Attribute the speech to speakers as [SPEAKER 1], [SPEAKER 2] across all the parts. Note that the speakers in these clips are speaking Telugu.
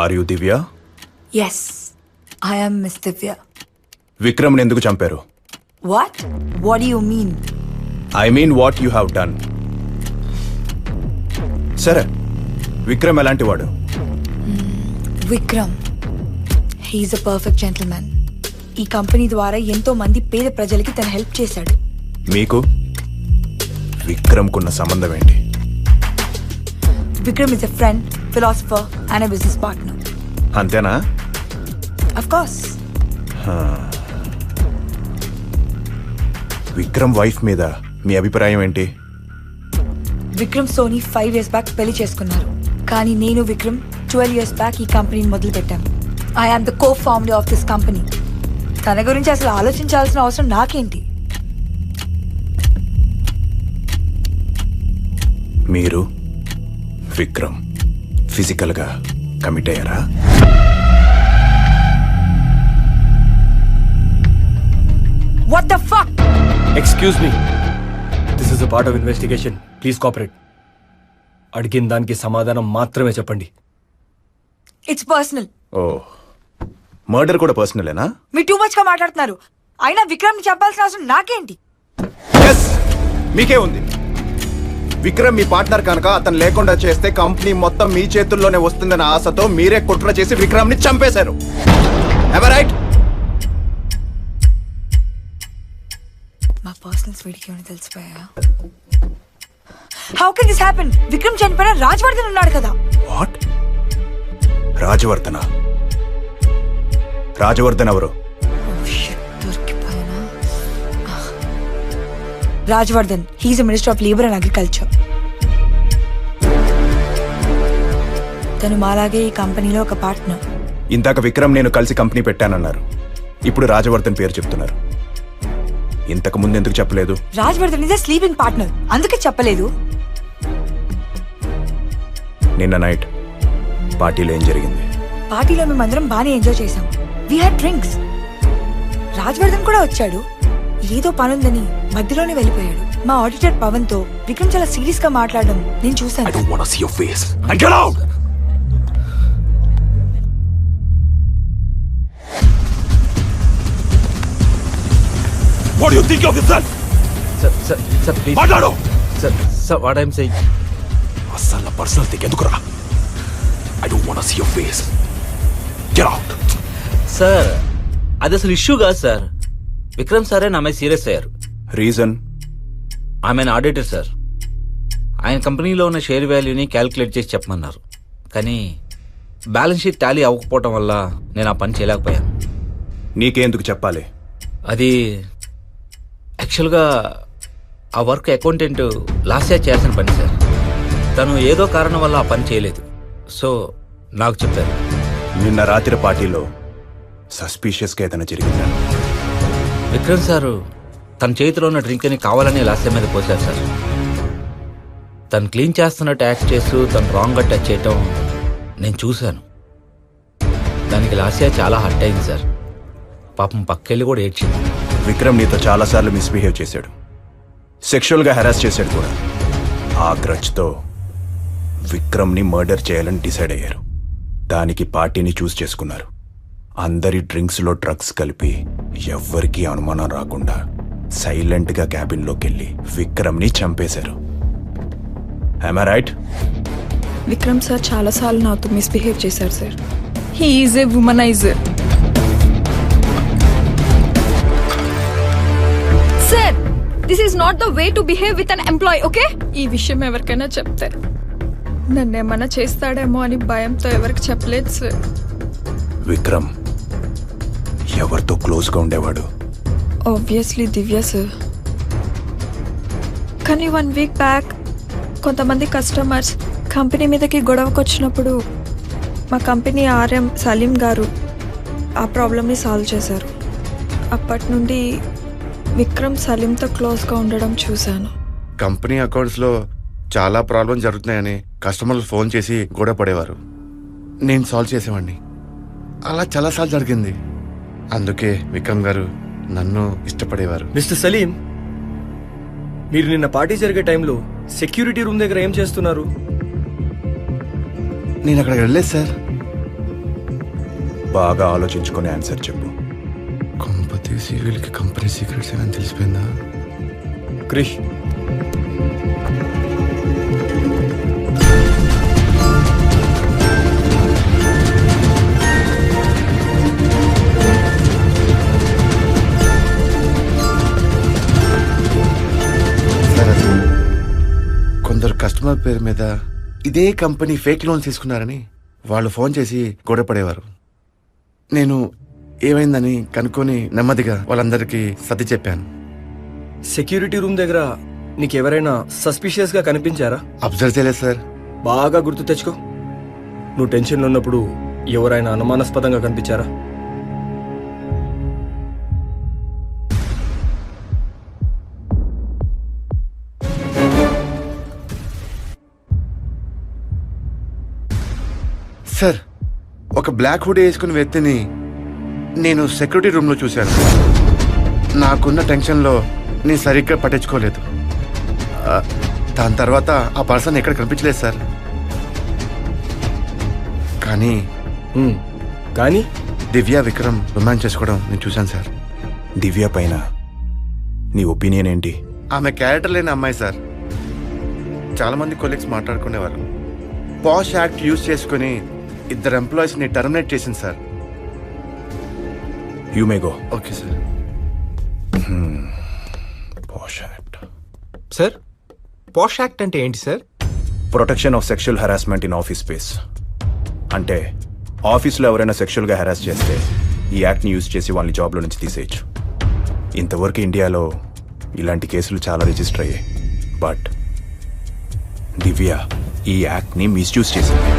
[SPEAKER 1] Are you Divya?
[SPEAKER 2] Yes, I am miss Divya.
[SPEAKER 1] విక్రమ్ని ఎందుకు చంపారు?
[SPEAKER 2] What what you mean?
[SPEAKER 1] I mean what you have done. సరే, విక్రమ్ ఎలాంటి వాడు?
[SPEAKER 2] Vikram, he's a perfect gentleman. ఈ కంపెనీ ద్వారా ఎంతో మంది పేద ప్రజలకి తన హెల్ప్ చేశాడు.
[SPEAKER 1] మీకు విక్రమ్కున్న సంబంధం ఏంటి?
[SPEAKER 2] Vikram is a friend, philosopher and a business partner.
[SPEAKER 1] అంతేనా?
[SPEAKER 2] Of course.
[SPEAKER 1] విక్రమ్ వైఫ్ మీద మీ అభిప్రాయం ఏంటి?
[SPEAKER 2] విక్రమ్ సోనీ 5 years బ్యాక్ పెళ్లి చేసుకున్నారు. కానీ నేను విక్రమ్ 12 years బ్యాక్ ఈ కంపెనీని మొదలు పెట్టాను. I am the co-founder of this company. తన గురించి అసలు ఆలోచించాల్సిన అవసరం నాకేంటి?
[SPEAKER 1] మీరు విక్రమ్ ఫిజికల్గా కమిట్ అయ్యారా?
[SPEAKER 2] What the fuck?
[SPEAKER 3] Excuse me, this is a part of investigation. Please cooperate. అడిగిన దానికి సమాధానం మాత్రమే చెప్పండి.
[SPEAKER 2] It's personal.
[SPEAKER 1] ఓ, మర్డర్ కూడా పర్సనలేనా?
[SPEAKER 2] మీరు టూ మచ్ గా మాట్లాడుతున్నారు. అయినా విక్రమ్ ని చెప్పాల్సిన అవసరం నాకేంటి?
[SPEAKER 1] ఎస్, మీకే ఉంది. విక్రమ్ మీ పార్ట్నర్ కనుక అతను లేకుండా చేస్తే కంపెనీ మొత్తం మీ చేతుల్లోనే వస్తుందన్న ఆశతో మీరే కుట్ర చేసి విక్రమ్ ని చంపేశారు. Ever right?
[SPEAKER 2] మా పర్సనల్స్ వీడికి ఏమైనా తెలిసిపోయా? How can this happen? Vikram చనిపోయిన రాజవర్ధన్ ఉన్నాడు కదా.
[SPEAKER 1] వాట్? రాజవర్ధన? రాజవర్ధన్ ఎవరు?
[SPEAKER 2] దొరికిపోయానా? Rajavardhan, he's minister of labour and agriculture. తను మాలాగే ఈ కంపెనీలో ఒక పార్ట్నర్.
[SPEAKER 1] ఇందాక విక్రమ్ నేను కలిసి కంపెనీ పెట్టానన్నారు. ఇప్పుడు రాజవర్ధన్ పేరు చెప్తున్నారు. ఇంతకు ముందు ఎందుకు చెప్పలేదు?
[SPEAKER 2] రాజవర్ధన్ ఇస్ స్లీపింగ్ పార్ట్నర్, అందుకే చెప్పలేదు.
[SPEAKER 1] నిన్న నైట్ పార్టీలో ఏం జరిగింది?
[SPEAKER 2] పార్టీలో మేమందరం బాగానే ఎంజాయ్ చేశాం. We had drinks. రాజవర్ధన్ కూడా వచ్చాడు. ఏదో పనుందని మధ్యలోనే వెళ్ళిపోయాడు. మా ఆడిటర్ పవన్ తో విక్రమ్ చాలా సీరియస్ గా మాట్లాడడం నేను చూశాను.
[SPEAKER 1] I don't want to see your face. And get out! What do you think of yourself?
[SPEAKER 3] Sir, please.
[SPEAKER 1] మాట్లాడు.
[SPEAKER 3] Sir, what I'm saying.
[SPEAKER 1] అసలు నా పర్సనల్ థింగ్ ఎందుకురా? I don't want to see your face. Get out.
[SPEAKER 4] Sir, అది అసలు ఇష్యూ కాదు సార్. విక్రమ్ సారే నా మీద సీరియస్ అయ్యారు.
[SPEAKER 1] రీజన్?
[SPEAKER 4] ఆమె ఆడిటర్ సార్. ఆయన కంపెనీలో ఉన్న షేర్ వాల్యూని క్యాలిక్యులేట్ చేసి చెప్పమన్నారు. కానీ బ్యాలెన్స్ షీట్ టాలీ అవ్వకపోవటం వల్ల నేను ఆ పని చేయలేకపోయాను.
[SPEAKER 1] నీకేందుకు చెప్పాలి?
[SPEAKER 4] అది యాక్చువల్గా ఆ వర్క్ అకౌంటెంట్ లాస్ట్ ఇయర్ చేయాల్సిన పని సార్. తను ఏదో కారణం వల్ల ఆ పని చేయలేదు. సో నాకు చెప్పారు.
[SPEAKER 1] నిన్న రాత్రి పార్టీలో సస్పీషియస్గా ఏదైనా జరిగిందా?
[SPEAKER 4] విక్రమ్ సారు తన చేతిలో ఉన్న డ్రింక్ని కావాలని లాస్య మీద పోశారు సార్. తను క్లీన్ చేస్తున్నట్టు యాక్ట్ చేస్తూ తను రాంగ్గా టచ్ చేయటం నేను చూశాను. దానికి లాస్య చాలా హర్ట్ అయింది సార్. పాపం పక్కెళ్ళి కూడా ఏడ్చింది.
[SPEAKER 1] విక్రమ్ నీతో చాలాసార్లు మిస్బిహేవ్ చేశాడు, సెక్షువల్గా హెరాస్ చేశాడు కూడా. ఆ గ్రజ్తో విక్రమ్ని మర్డర్ చేయాలని డిసైడ్ అయ్యారు. దానికి పార్టీని చూస్ చేసుకున్నారు. అందరి డ్రింక్స్లో డ్రగ్స్ కలిపి ఎవ్వరికీ అనుమానం రాకుండా సైలెంట్గా క్యాబిన్లోకి వెళ్ళి విక్రమ్ని చంపేశారు. Am I right?
[SPEAKER 5] Vikram sir చాలాసార్లు నాతో మిస్బిహేవ్ చేశారు sir. He is a womaniser. Sir, this is not the way to behave with an employee, okay? ఈ విషయం ఎవరికైనా చెప్తే నన్ను ఏమైనా చేస్తాడేమో అని భయంతో ఎవరికి చెప్పలేదు సార్.
[SPEAKER 1] విక్రమ్ ఎవరితో క్లోజ్గా ఉండేవాడు?
[SPEAKER 5] ఆబ్వియస్లీ దివ్య సార్. కానీ 1 week బ్యాక్ కొంతమంది కస్టమర్స్ కంపెనీ మీదకి గొడవకు వచ్చినప్పుడు మా కంపెనీ RM సలీం గారు ఆ ప్రాబ్లమ్ని సాల్వ్ చేశారు. అప్పటి నుండి విక్రమ్ సలీంతో క్లోజ్గా ఉండడం చూశాను.
[SPEAKER 6] కంపెనీ అకౌంట్స్లో చాలా ప్రాబ్లం జరుగుతున్నాయని కస్టమర్లు ఫోన్ చేసి గొడవ పడేవారు. నేను సాల్వ్ చేసేవాడిని. అలా చాలాసార్లు జరిగింది. అందుకే విక్రమ్ గారు నన్ను ఇష్టపడేవారు.
[SPEAKER 3] మిస్టర్ సలీం, మీరు నిన్న పార్టీ జరిగే టైంలో సెక్యూరిటీ రూమ్ దగ్గర ఏం చేస్తున్నారు?
[SPEAKER 6] నేను అక్కడికి వెళ్ళలేదు సార్.
[SPEAKER 1] బాగా ఆలోచించుకొని ఆన్సర్ చెప్పు.
[SPEAKER 6] కొంపతీసి వీళ్ళకి కంపెనీ సీక్రెట్స్ ఏమైనా తెలిసిపోయిందా?
[SPEAKER 3] క్రిష్,
[SPEAKER 6] సార్, అది కొందరు కస్టమర్ పేరు మీద ఇదే కంపెనీ ఫేక్ లోన్ తీసుకున్నారని వాళ్ళు ఫోన్ చేసి గొడవపడేవారు. నేను ఏమైందని కనుక్కొని నెమ్మదిగా వాళ్ళందరికీ సర్ది చెప్పాను.
[SPEAKER 3] సెక్యూరిటీ రూమ్ దగ్గర నీకు ఎవరైనా సస్పిషియస్ గా కనిపించారా?
[SPEAKER 6] అబ్జర్వ్ చేయలేదు సార్.
[SPEAKER 3] బాగా గుర్తు తెచ్చుకో. నువ్వు టెన్షన్లో ఉన్నప్పుడు ఎవరైనా అనుమానాస్పదంగా కనిపించారా?
[SPEAKER 6] సార్, ఒక బ్లాక్ హుడ్ వేసుకుని వ్యక్తిని నేను సెక్యూరిటీ రూమ్లో చూశాను. నాకున్న టెన్షన్లో నేను సరిగ్గా పట్టించుకోలేదు. దాని తర్వాత ఆ పర్సన్ ఎక్కడ కనిపించలేదు సార్. కానీ
[SPEAKER 3] కానీ
[SPEAKER 6] దివ్య విక్రమ్ రొమాన్స్ చేసుకోవడం నేను చూశాను సార్.
[SPEAKER 1] దివ్య పైన నీ ఒపీనియన్ ఏంటి?
[SPEAKER 6] ఆమె క్యారెక్టర్ లేని అమ్మాయి సార్. చాలా మంది కొలీగ్స్ మాట్లాడుకునేవారు. పాష్ యాక్ట్ యూజ్ చేసుకుని ఇద్దరు ఎంప్లాయీస్ని టర్మినేట్ చేసింది sir.
[SPEAKER 1] You may go.
[SPEAKER 6] Okay sir.
[SPEAKER 1] Posh act.
[SPEAKER 7] Sir, posh act అంటే ఏంటి sir?
[SPEAKER 1] Protection of sexual harassment in office space. అంటే ఆఫీస్లో ఎవరైనా సెక్షువల్గా హెరాస్ చేస్తే ఈ యాక్ట్ని యూజ్ చేసి వాళ్ళని జాబ్లో నుంచి తీసేయచ్చు. ఇంతవరకు ఇండియాలో ఇలాంటి కేసులు చాలా రిజిస్టర్ అయ్యాయి. బట్ దివ్య ఈ యాక్ట్ని మిస్యూజ్ చేసింది.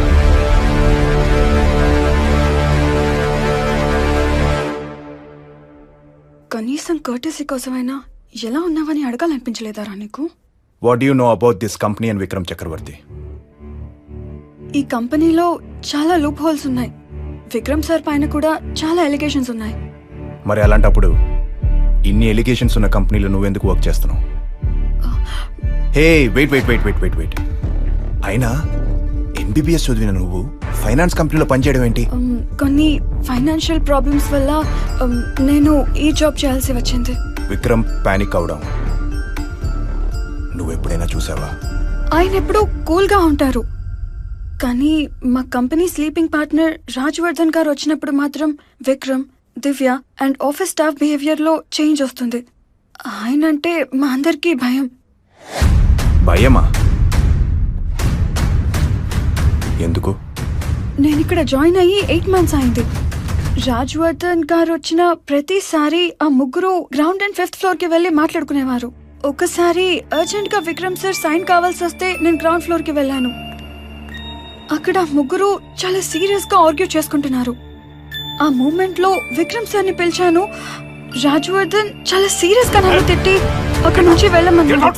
[SPEAKER 5] కనీసం కర్టసీ కోసమైనా ఎలా ఉన్నావని అడగాలనిపించలేదారా నీకు?
[SPEAKER 1] What do you know about this company and Vikram Chakravarthi?
[SPEAKER 5] ఈ కంపెనీలో చాలా లూప్ హోల్స్ ఉన్నాయి. విక్రమ్ సార్ పైన కూడా చాలా ఎలిగేషన్స్ ఉన్నాయి.
[SPEAKER 1] మరి అలాంటప్పుడు ఇన్ని ఎలిగేషన్స్ ఉన్న కంపెనీలో నువ్వెందుకు వర్క్ చేస్తున్నావు? Hey wait wait wait wait wait wait అయినా ఎంబీబీఎస్ చదివిన నువ్వు ఫైనాన్స్ కంపెనీలో పనిచేయడం ఏంటి?
[SPEAKER 5] కొన్ని ఫైనాన్షియల్ ప్రాబ్లమ్స్ వల్ల నేను ఈ జాబ్ చేయాల్సి వచ్చింది.
[SPEAKER 1] విక్రమ్ పానిక్ అవడం నువ్వెప్పుడైనా చూసావా?
[SPEAKER 5] ఆయన ఎప్పుడూ కూల్గా ఉంటారు. కానీ మా కంపెనీ స్లీపింగ్ పార్ట్నర్ రాజ్వర్ధన్ గారు వచ్చినప్పుడు మాత్రం విక్రమ్, దివ్య అండ్ ఆఫీస్ స్టాఫ్ బిహేవియర్లో చేంజ్ వస్తుంది. ఆయన అంటే మా అందరికీ భయం.
[SPEAKER 1] భయమా? ఎందుకు?
[SPEAKER 5] నేను ఇక్కడ జాయిన్ అయ్యి 8 months అయింది. రాజ్వర్ధన్ గారు వచ్చిన ప్రతిసారి ఆ ముగ్గురు గ్రౌండ్ అండ్ 5th floor కి వెళ్ళి మాట్లాడుకునేవారు. ఒకసారి అర్జెంట్ గా విక్రమ్ సార్ సైన్ కావాల్సి వస్తే నేను గ్రౌండ్ ఫ్లోర్ కి వెళ్ళాను. అక్కడ ముగ్గురు చాలా సీరియస్ గా ఆర్గ్యూ చేసుకుంటున్నారు. ఆ మూమెంట్ లో విక్రమ్ సార్ ని పిలిచాను. రాజ్వర్ధన్ చాలా సీరియస్ గా నన్ను తిట్టి అక్కడ నుంచి వెళ్ళమన్నాడు.